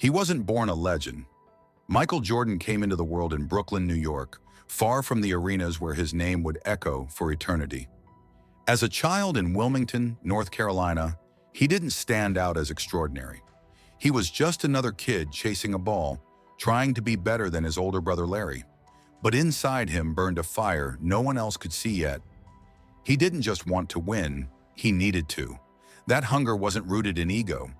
He wasn't born a legend. Michael Jordan came into the world in Brooklyn, New York, far from the arenas where his name would echo for eternity. As a child in Wilmington, North Carolina, he didn't stand out as extraordinary. He was just another kid chasing a ball, trying to be better than his older brother Larry. But inside him burned a fire no one else could see yet. He didn't just want to win, he needed to. That hunger wasn't rooted in ego.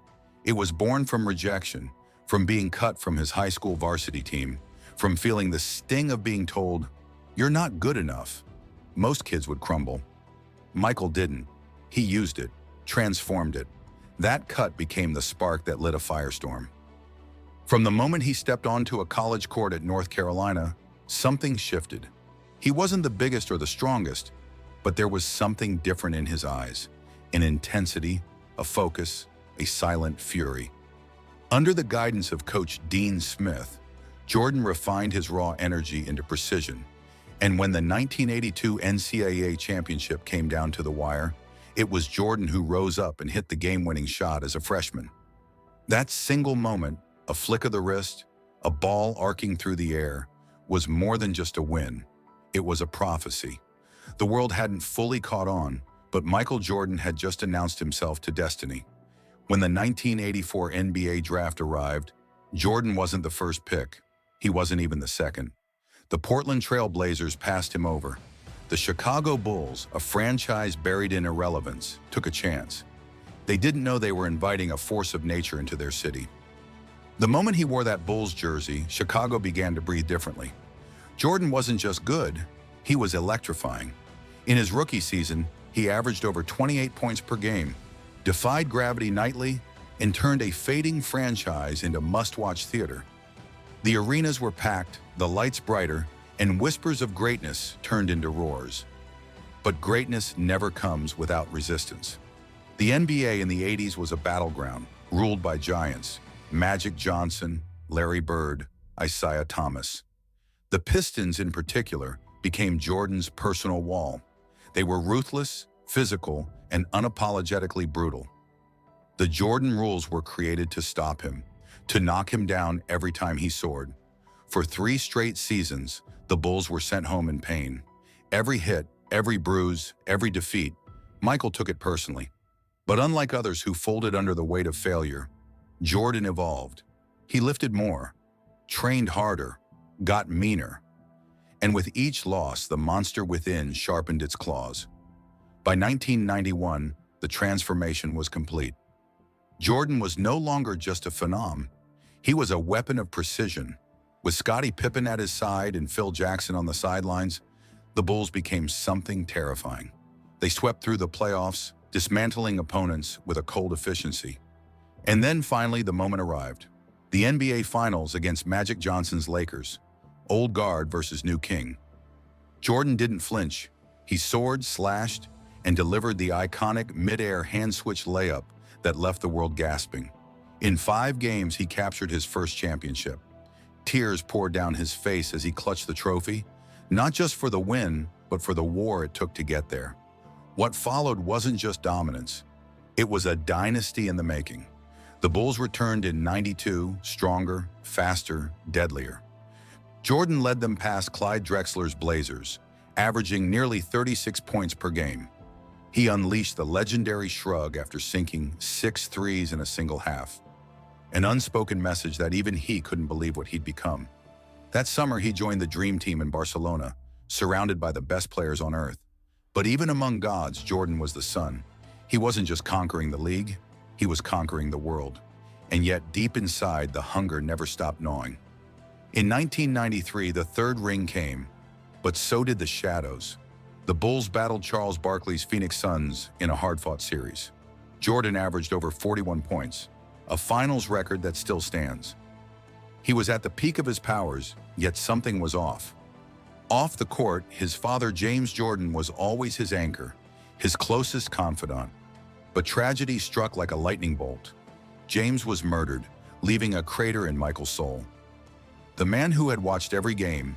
It was born from rejection, from being cut from his high school varsity team, from feeling the sting of being told, "You're not good enough." Most kids would crumble. Michael didn't. He used it, transformed it. That cut became the spark that lit a firestorm. From the moment he stepped onto a college court at North Carolina, something shifted. He wasn't the biggest or the strongest, but there was something different in his eyes, an intensity, a focus, a silent fury. Under the guidance of Coach Dean Smith, Jordan refined his raw energy into precision. And when the 1982 NCAA championship came down to the wire, it was Jordan who rose up and hit the game-winning shot as a freshman. That single moment, a flick of the wrist, a ball arcing through the air, was more than just a win. It was a prophecy. The world hadn't fully caught on, but Michael Jordan had just announced himself to destiny. When the 1984 NBA draft arrived, Jordan wasn't the first pick. He wasn't even the second. The Portland Trail Blazers passed him over. The Chicago Bulls, a franchise buried in irrelevance, took a chance. They didn't know they were inviting a force of nature into their city. The moment he wore that Bulls jersey, Chicago began to breathe differently. Jordan wasn't just good, he was electrifying. In his rookie season, he averaged over 28 points per game, defied gravity nightly, and turned a fading franchise into must-watch theater. The arenas were packed, the lights brighter, and whispers of greatness turned into roars. But greatness never comes without resistance. The NBA in the 80s was a battleground, ruled by giants: Magic Johnson, Larry Bird, Isaiah Thomas. The Pistons, in particular, became Jordan's personal wall. They were ruthless, physical, and unapologetically brutal. The Jordan rules were created to stop him, to knock him down every time he soared. For 3 straight seasons, the Bulls were sent home in pain. Every hit, every bruise, every defeat, Michael took it personally. But unlike others who folded under the weight of failure, Jordan evolved. He lifted more, trained harder, got meaner. And with each loss, the monster within sharpened its claws. By 1991, the transformation was complete. Jordan was no longer just a phenom. He was a weapon of precision. With Scottie Pippen at his side and Phil Jackson on the sidelines, the Bulls became something terrifying. They swept through the playoffs, dismantling opponents with a cold efficiency. And then finally the moment arrived. The NBA Finals against Magic Johnson's Lakers. Old guard versus new king. Jordan didn't flinch. He soared, slashed, and delivered the iconic mid-air hand-switch layup that left the world gasping. In 5 games, he captured his first championship. Tears poured down his face as he clutched the trophy, not just for the win, but for the war it took to get there. What followed wasn't just dominance. It was a dynasty in the making. The Bulls returned in '92, stronger, faster, deadlier. Jordan led them past Clyde Drexler's Blazers, averaging nearly 36 points per game. He unleashed the legendary shrug after sinking 6 threes in a single half. An unspoken message that even he couldn't believe what he'd become. That summer, he joined the Dream Team in Barcelona, surrounded by the best players on earth. But even among gods, Jordan was the sun. He wasn't just conquering the league, he was conquering the world. And yet, deep inside, the hunger never stopped gnawing. In 1993, the 3rd ring came, but so did the shadows. The Bulls battled Charles Barkley's Phoenix Suns in a hard-fought series. Jordan averaged over 41 points, a finals record that still stands. He was at the peak of his powers, yet something was off. Off the court, his father James Jordan was always his anchor, his closest confidant. But tragedy struck like a lightning bolt. James was murdered, leaving a crater in Michael's soul. The man who had watched every game,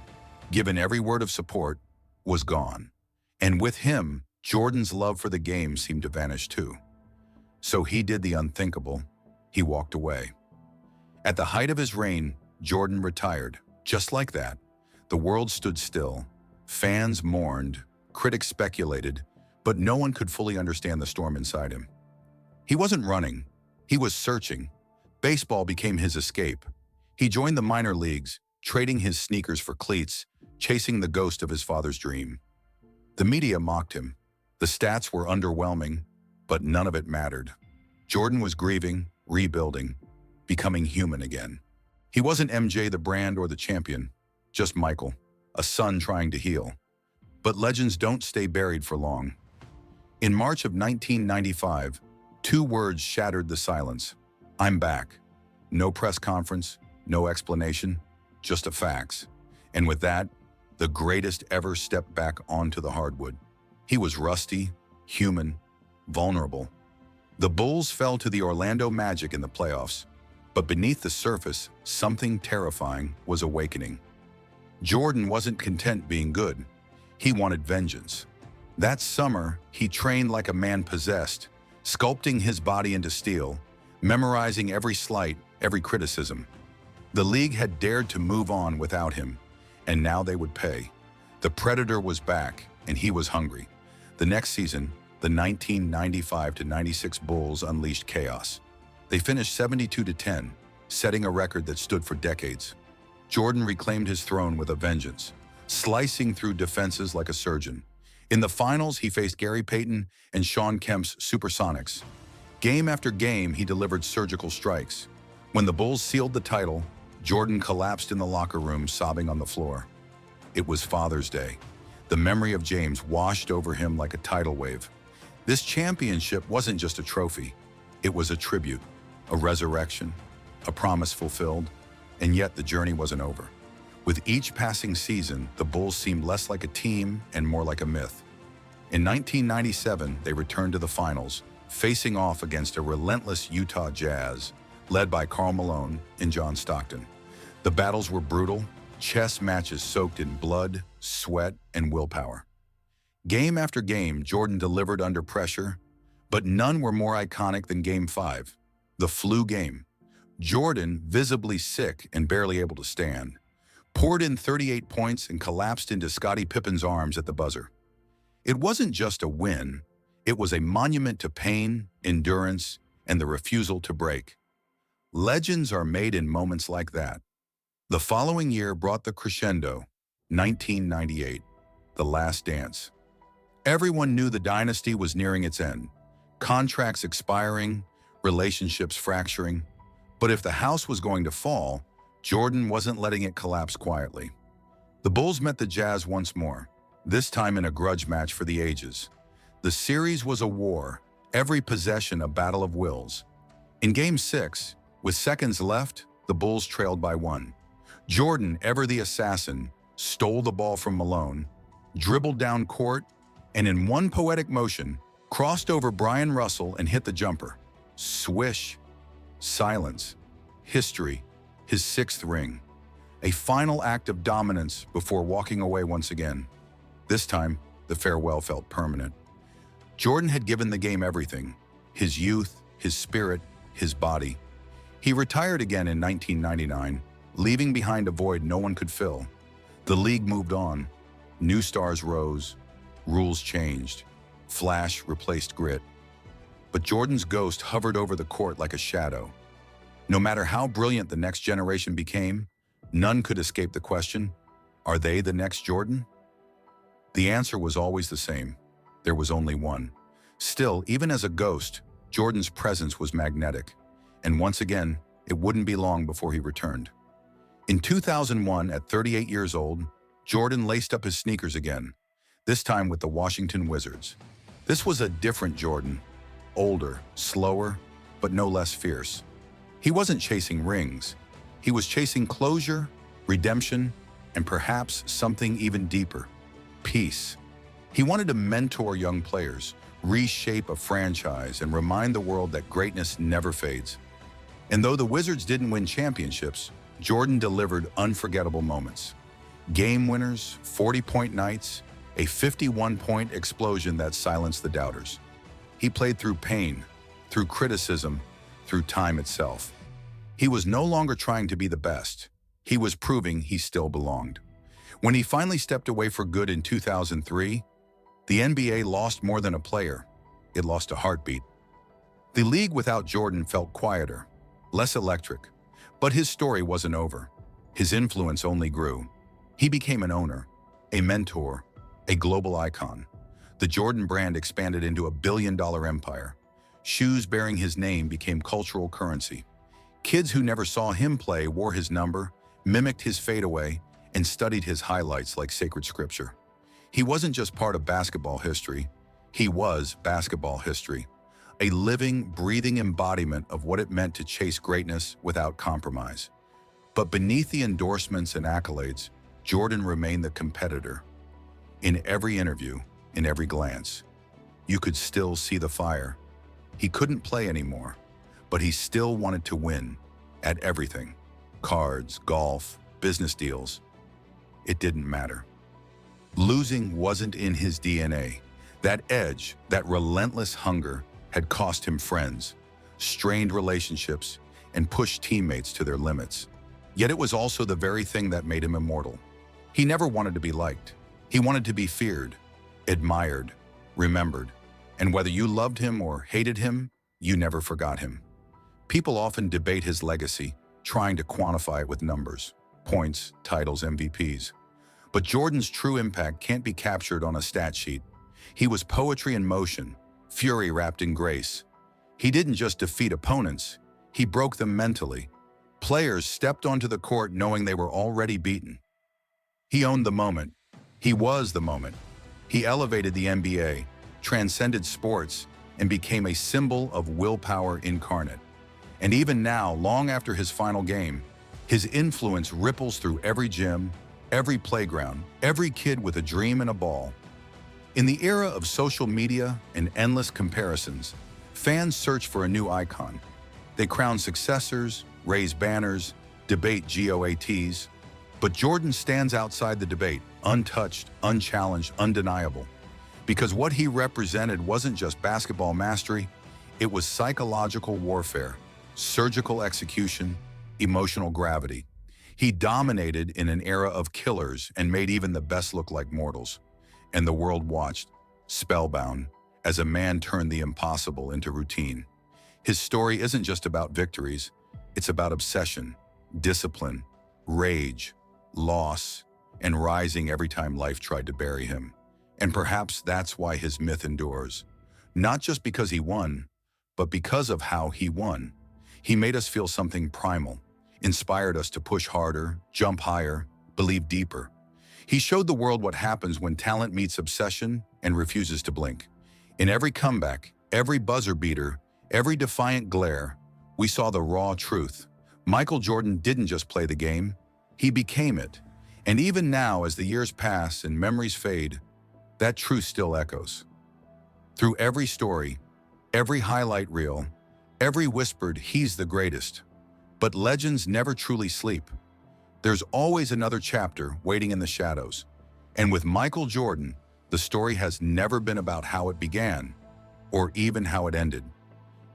given every word of support, was gone. And with him, Jordan's love for the game seemed to vanish too. So he did the unthinkable. He walked away. At the height of his reign, Jordan retired. Just like that, the world stood still. Fans mourned, critics speculated, but no one could fully understand the storm inside him. He wasn't running, he was searching. Baseball became his escape. He joined the minor leagues, trading his sneakers for cleats, chasing the ghost of his father's dream. The media mocked him. The stats were underwhelming, but none of it mattered. Jordan was grieving, rebuilding, becoming human again. He wasn't MJ the brand or the champion, just Michael, a son trying to heal. But legends don't stay buried for long. In March of 1995, two words shattered the silence. I'm back. No press conference, no explanation, just a fax. And with that, the greatest ever stepped back onto the hardwood. He was rusty, human, vulnerable. The Bulls fell to the Orlando Magic in the playoffs, but beneath the surface, something terrifying was awakening. Jordan wasn't content being good. He wanted vengeance. That summer, he trained like a man possessed, sculpting his body into steel, memorizing every slight, every criticism. The league had dared to move on without him, and now they would pay. The Predator was back, and he was hungry. The next season, the 1995-96 Bulls unleashed chaos. They finished 72-10, setting a record that stood for decades. Jordan reclaimed his throne with a vengeance, slicing through defenses like a surgeon. In the finals, he faced Gary Payton and Shawn Kemp's Supersonics. Game after game, he delivered surgical strikes. When the Bulls sealed the title, Jordan collapsed in the locker room, sobbing on the floor. It was Father's Day. The memory of James washed over him like a tidal wave. This championship wasn't just a trophy. It was a tribute, a resurrection, a promise fulfilled, and yet the journey wasn't over. With each passing season, the Bulls seemed less like a team and more like a myth. In 1997, they returned to the finals, facing off against a relentless Utah Jazz, led by Karl Malone and John Stockton. The battles were brutal, chess matches soaked in blood, sweat, and willpower. Game after game, Jordan delivered under pressure, but none were more iconic than Game 5, the flu game. Jordan, visibly sick and barely able to stand, poured in 38 points and collapsed into Scottie Pippen's arms at the buzzer. It wasn't just a win, it was a monument to pain, endurance, and the refusal to break. Legends are made in moments like that. The following year brought the crescendo, 1998, the last dance. Everyone knew the dynasty was nearing its end, contracts expiring, relationships fracturing. But if the house was going to fall, Jordan wasn't letting it collapse quietly. The Bulls met the Jazz once more, this time in a grudge match for the ages. The series was a war, every possession a battle of wills. In Game 6, with seconds left, the Bulls trailed by 1. Jordan, ever the assassin, stole the ball from Malone, dribbled down court, and in one poetic motion, crossed over Brian Russell and hit the jumper. Swish. Silence. History. His 6th ring. A final act of dominance before walking away once again. This time, the farewell felt permanent. Jordan had given the game everything. His youth, his spirit, his body. He retired again in 1999, leaving behind a void no one could fill. The league moved on. New stars rose. Rules changed. Flash replaced grit. But Jordan's ghost hovered over the court like a shadow. No matter how brilliant the next generation became, none could escape the question, are they the next Jordan? The answer was always the same. There was only one. Still, even as a ghost, Jordan's presence was magnetic. And once again, it wouldn't be long before he returned. In 2001, at 38 years old, Jordan laced up his sneakers again, this time with the Washington Wizards. This was a different Jordan, older, slower, but no less fierce. He wasn't chasing rings. He was chasing closure, redemption, and perhaps something even deeper, peace. He wanted to mentor young players, reshape a franchise, and remind the world that greatness never fades. And though the Wizards didn't win championships, Jordan delivered unforgettable moments. Game winners, 40-point nights, a 51-point explosion that silenced the doubters. He played through pain, through criticism, through time itself. He was no longer trying to be the best. He was proving he still belonged. When he finally stepped away for good in 2003, the NBA lost more than a player. It lost a heartbeat. The league without Jordan felt quieter, less electric, but his story wasn't over. His influence only grew. He became an owner, a mentor, a global icon. The Jordan brand expanded into a billion-dollar empire. Shoes bearing his name became cultural currency. Kids who never saw him play wore his number, mimicked his fadeaway, and studied his highlights like sacred scripture. He wasn't just part of basketball history. He was basketball history, a living, breathing embodiment of what it meant to chase greatness without compromise. But beneath the endorsements and accolades, Jordan remained the competitor. In every interview, in every glance, you could still see the fire. He couldn't play anymore, but he still wanted to win at everything. Cards, golf, business deals. It didn't matter. Losing wasn't in his DNA. That edge, that relentless hunger, had cost him friends, strained relationships, and pushed teammates to their limits. Yet it was also the very thing that made him immortal. He never wanted to be liked. He wanted to be feared, admired, remembered. And whether you loved him or hated him, you never forgot him. People often debate his legacy, trying to quantify it with numbers, points, titles, MVPs. But Jordan's true impact can't be captured on a stat sheet. He was poetry in motion, fury wrapped in grace. He didn't just defeat opponents, he broke them mentally. Players stepped onto the court knowing they were already beaten. He owned the moment. He was the moment. He elevated the NBA, transcended sports, and became a symbol of willpower incarnate. And even now, long after his final game, his influence ripples through every gym, every playground, every kid with a dream and a ball. In the era of social media and endless comparisons, fans search for a new icon. They crown successors, raise banners, debate GOATs. But Jordan stands outside the debate, untouched, unchallenged, undeniable. Because what he represented wasn't just basketball mastery, it was psychological warfare, surgical execution, emotional gravity. He dominated in an era of killers and made even the best look like mortals. And the world watched, spellbound, as a man turned the impossible into routine. His story isn't just about victories, it's about obsession, discipline, rage, loss, and rising every time life tried to bury him. And perhaps that's why his myth endures. Not just because he won, but because of how he won. He made us feel something primal, inspired us to push harder, jump higher, believe deeper. He showed the world what happens when talent meets obsession and refuses to blink. In every comeback, every buzzer beater, every defiant glare, we saw the raw truth. Michael Jordan didn't just play the game, he became it. And even now, as the years pass and memories fade, that truth still echoes. Through every story, every highlight reel, every whispered, "He's the greatest." But legends never truly sleep. There's always another chapter waiting in the shadows. And with Michael Jordan, the story has never been about how it began, or even how it ended.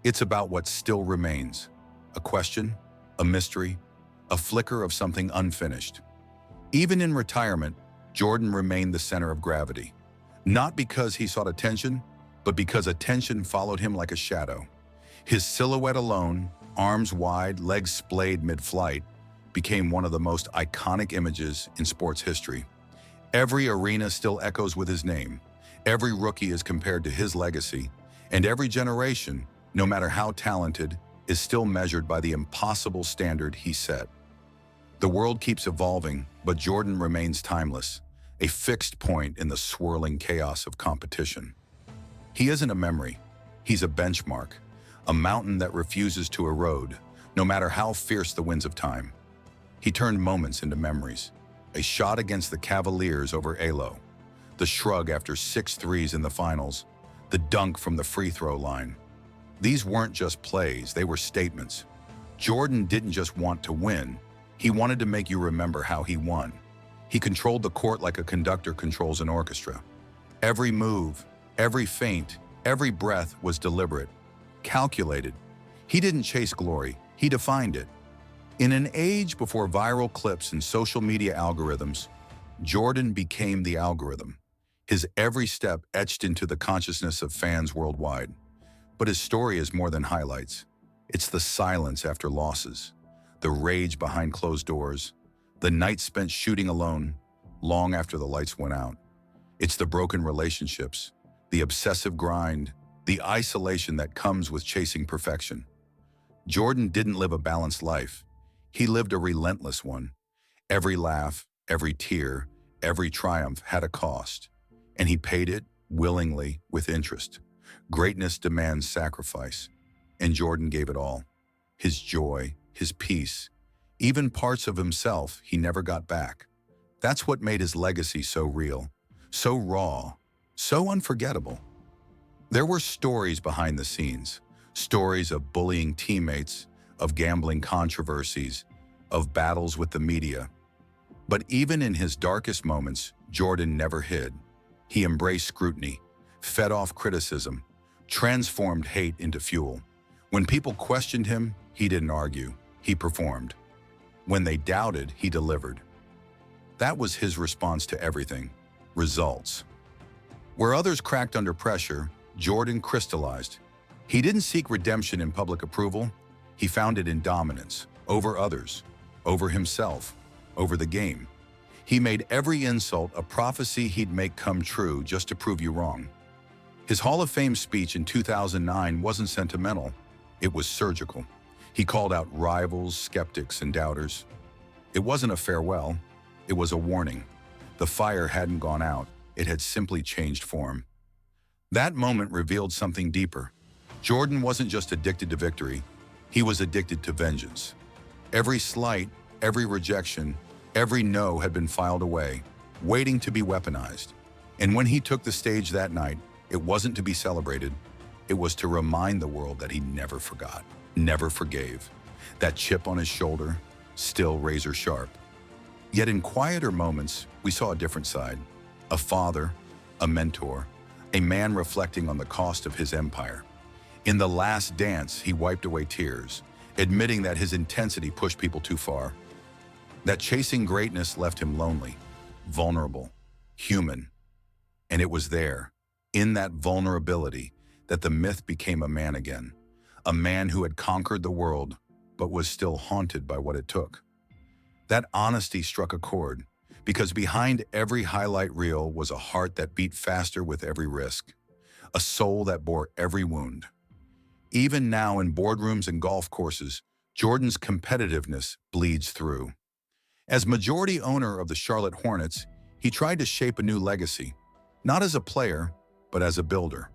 It's about what still remains. A question, a mystery, a flicker of something unfinished. Even in retirement, Jordan remained the center of gravity. Not because he sought attention, but because attention followed him like a shadow. His silhouette alone, arms wide, legs splayed mid-flight, became one of the most iconic images in sports history. Every arena still echoes with his name. Every rookie is compared to his legacy. And every generation, no matter how talented, is still measured by the impossible standard he set. The world keeps evolving, but Jordan remains timeless, a fixed point in the swirling chaos of competition. He isn't a memory, he's a benchmark, a mountain that refuses to erode, no matter how fierce the winds of time. He turned moments into memories. A shot against the Cavaliers over Alo, the shrug after 6 threes in the finals, the dunk from the free throw line. These weren't just plays, they were statements. Jordan didn't just want to win, he wanted to make you remember how he won. He controlled the court like a conductor controls an orchestra. Every move, every feint, every breath was deliberate, calculated. He didn't chase glory, he defined it. In an age before viral clips and social media algorithms, Jordan became the algorithm, his every step etched into the consciousness of fans worldwide. But his story is more than highlights. It's the silence after losses, the rage behind closed doors, the nights spent shooting alone, long after the lights went out. It's the broken relationships, the obsessive grind, the isolation that comes with chasing perfection. Jordan didn't live a balanced life. He lived a relentless one. Every laugh, every tear, every triumph had a cost, and he paid it willingly with interest. Greatness demands sacrifice, and Jordan gave it all. His joy, his peace, even parts of himself he never got back. That's what made his legacy so real, so raw, so unforgettable. There were stories behind the scenes, stories of bullying teammates, of gambling controversies, of battles with the media. But even in his darkest moments, Jordan never hid. He embraced scrutiny, fed off criticism, transformed hate into fuel. When people questioned him, he didn't argue, he performed. When they doubted, he delivered. That was his response to everything: results. Where others cracked under pressure, Jordan crystallized. He didn't seek redemption in public approval. He found it in dominance, over others, over himself, over the game. He made every insult a prophecy he'd make come true just to prove you wrong. His Hall of Fame speech in 2009 wasn't sentimental, it was surgical. He called out rivals, skeptics, and doubters. It wasn't a farewell, it was a warning. The fire hadn't gone out, it had simply changed form. That moment revealed something deeper. Jordan wasn't just addicted to victory, he was addicted to vengeance. Every slight, every rejection, every no had been filed away, waiting to be weaponized. And when he took the stage that night, it wasn't to be celebrated, it was to remind the world that he never forgot, never forgave. That chip on his shoulder, still razor sharp. Yet in quieter moments, we saw a different side. A father, a mentor, a man reflecting on the cost of his empire. In the last dance, he wiped away tears, admitting that his intensity pushed people too far. That chasing greatness left him lonely, vulnerable, human. And it was there, in that vulnerability, that the myth became a man again. A man who had conquered the world, but was still haunted by what it took. That honesty struck a chord, because behind every highlight reel was a heart that beat faster with every risk, a soul that bore every wound. Even now in boardrooms and golf courses, Jordan's competitiveness bleeds through. As majority owner of the Charlotte Hornets, he tried to shape a new legacy, not as a player, but as a builder.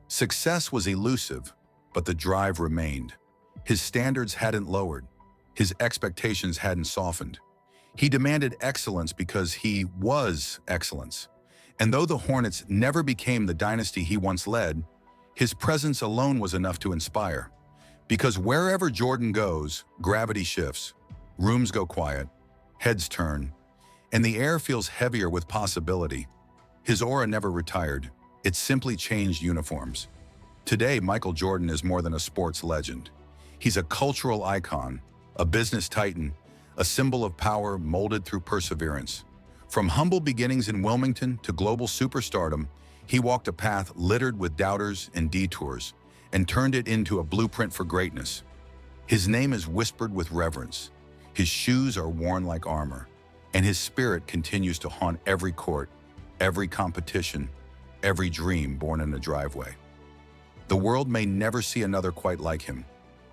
Success was elusive, but the drive remained. His standards hadn't lowered. His expectations hadn't softened. He demanded excellence because he was excellence. And though the Hornets never became the dynasty he once led, his presence alone was enough to inspire. Because wherever Jordan goes, gravity shifts, rooms go quiet, heads turn, and the air feels heavier with possibility. His aura never retired, it simply changed uniforms. Today, Michael Jordan is more than a sports legend. He's a cultural icon, a business titan, a symbol of power molded through perseverance. From humble beginnings in Wilmington to global superstardom, he walked a path littered with doubters and detours, and turned it into a blueprint for greatness. His name is whispered with reverence. His shoes are worn like armor, and his spirit continues to haunt every court, every competition, every dream born in a driveway. The world may never see another quite like him,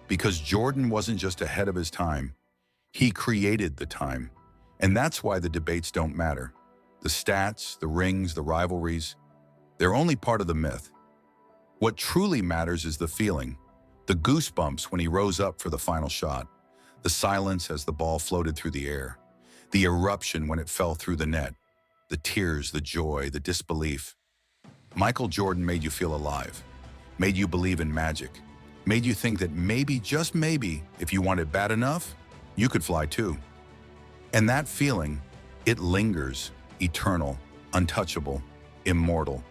because Jordan wasn't just ahead of his time, he created the time. And that's why the debates don't matter. The stats, the rings, the rivalries, they're only part of the myth. What truly matters is the feeling, the goosebumps when he rose up for the final shot, the silence as the ball floated through the air, the eruption when it fell through the net, the tears, the joy, the disbelief. Michael Jordan made you feel alive, made you believe in magic, made you think that maybe, just maybe, if you wanted bad enough, you could fly too. And that feeling, it lingers, eternal, untouchable, immortal.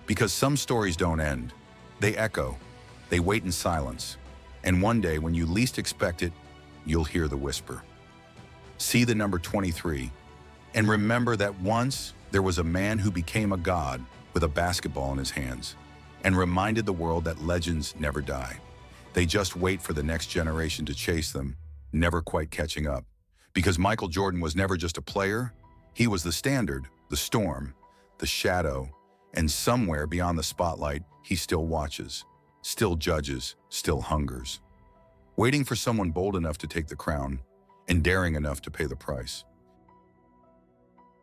Because some stories don't end. They echo, they wait in silence. And one day, when you least expect it, you'll hear the whisper. See the number 23, and remember that once there was a man who became a god with a basketball in his hands and reminded the world that legends never die. They just wait for the next generation to chase them, never quite catching up. Because Michael Jordan was never just a player, he was the standard, the storm, the shadow, and somewhere beyond the spotlight, he still watches, still judges, still hungers, waiting for someone bold enough to take the crown and daring enough to pay the price.